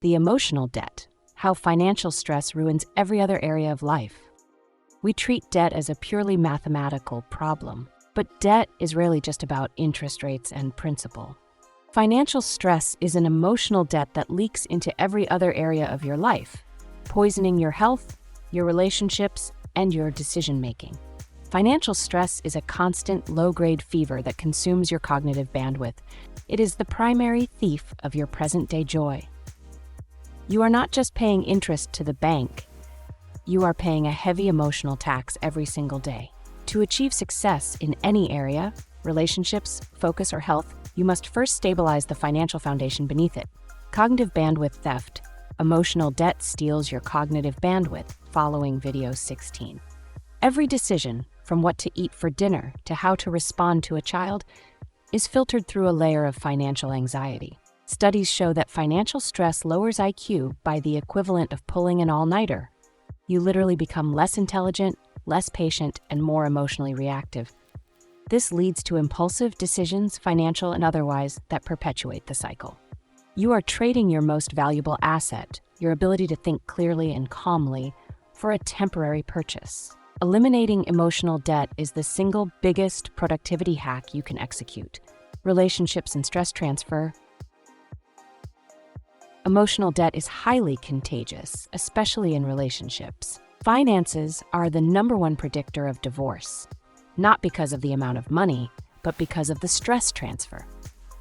The emotional debt, how financial stress ruins every other area of life. We treat debt as a purely mathematical problem, but debt is rarely just about interest rates and principal. Financial stress is an emotional debt that leaks into every other area of your life, poisoning your health, your relationships, and your decision-making. Financial stress is a constant, low-grade fever that consumes your cognitive bandwidth. It is the primary thief of your present-day joy. You are not just paying interest to the bank, you are paying a heavy emotional tax every single day. To achieve success in any area, relationships, focus, or health, you must first stabilize the financial foundation beneath it. Cognitive bandwidth theft. Emotional debt steals your cognitive bandwidth, following video 16. Every decision, from what to eat for dinner to how to respond to a child, is filtered through a layer of financial anxiety. Studies show that financial stress lowers IQ by the equivalent of pulling an all-nighter. You literally become less intelligent, less patient, and more emotionally reactive. This leads to impulsive decisions, financial and otherwise, that perpetuate the cycle. You are trading your most valuable asset, your ability to think clearly and calmly, for a temporary purchase. Eliminating emotional debt is the single biggest productivity hack you can execute. Relationships and stress transfer. Emotional debt is highly contagious, especially in relationships. Finances are the #1 predictor of divorce, not because of the amount of money, but because of the stress transfer.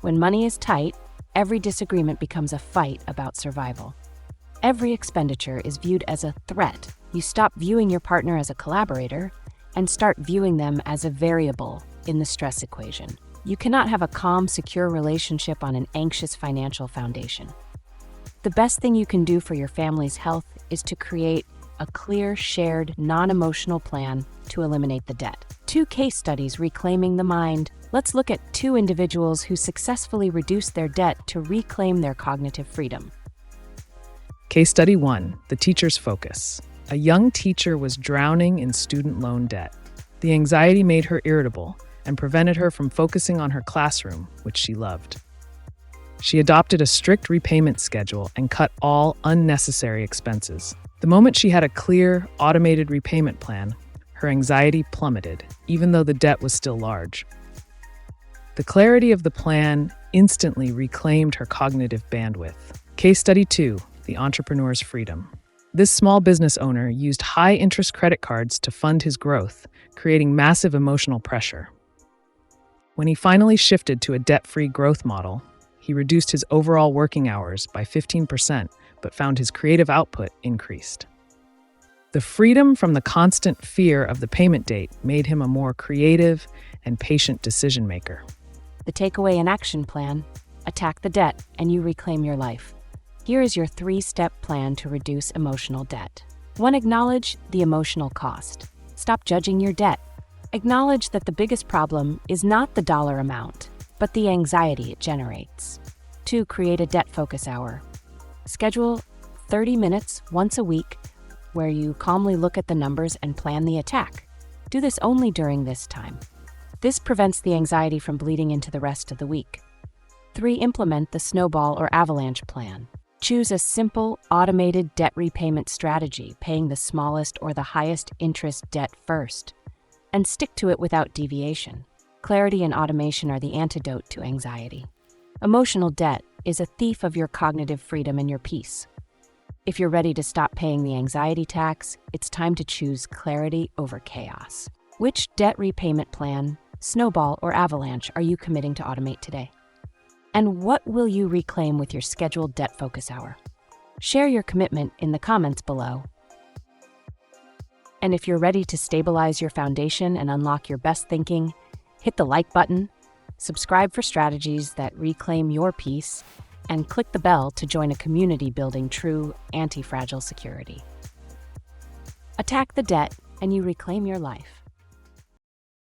When money is tight, every disagreement becomes a fight about survival. Every expenditure is viewed as a threat. You stop viewing your partner as a collaborator and start viewing them as a variable in the stress equation. You cannot have a calm, secure relationship on an anxious financial foundation. The best thing you can do for your family's health is to create a clear, shared, non-emotional plan to eliminate the debt. 2 case studies reclaiming the mind. Let's look at 2 individuals who successfully reduced their debt to reclaim their cognitive freedom. Case study 1, the teacher's focus. A young teacher was drowning in student loan debt. The anxiety made her irritable and prevented her from focusing on her classroom, which she loved. She adopted a strict repayment schedule and cut all unnecessary expenses. The moment she had a clear, automated repayment plan, her anxiety plummeted, even though the debt was still large. The clarity of the plan instantly reclaimed her cognitive bandwidth. Case study 2, the entrepreneur's freedom. This small business owner used high-interest credit cards to fund his growth, creating massive emotional pressure. When he finally shifted to a debt-free growth model, he reduced his overall working hours by 15%, but found his creative output increased. The freedom from the constant fear of the payment date made him a more creative and patient decision maker. The takeaway and action plan: attack the debt and you reclaim your life. Here is your 3-step plan to reduce emotional debt. 1. Acknowledge the emotional cost. Stop judging your debt. Acknowledge that the biggest problem is not the dollar amount, but the anxiety it generates. 2. Create a debt focus hour. Schedule 30 minutes once a week where you calmly look at the numbers and plan the attack. Do this only during this time. This prevents the anxiety from bleeding into the rest of the week. 3. Implement the snowball or avalanche plan. Choose a simple, automated debt repayment strategy, paying the smallest or the highest interest debt first, and stick to it without deviation. Clarity and automation are the antidote to anxiety. Emotional debt is a thief of your cognitive freedom and your peace. If you're ready to stop paying the anxiety tax, it's time to choose clarity over chaos. Which debt repayment plan, snowball or avalanche, are you committing to automate today? And what will you reclaim with your scheduled debt focus hour? Share your commitment in the comments below. And if you're ready to stabilize your foundation and unlock your best thinking, hit the like button, subscribe for strategies that reclaim your peace, and click the bell to join a community building true anti-fragile security. Attack the debt and you reclaim your life.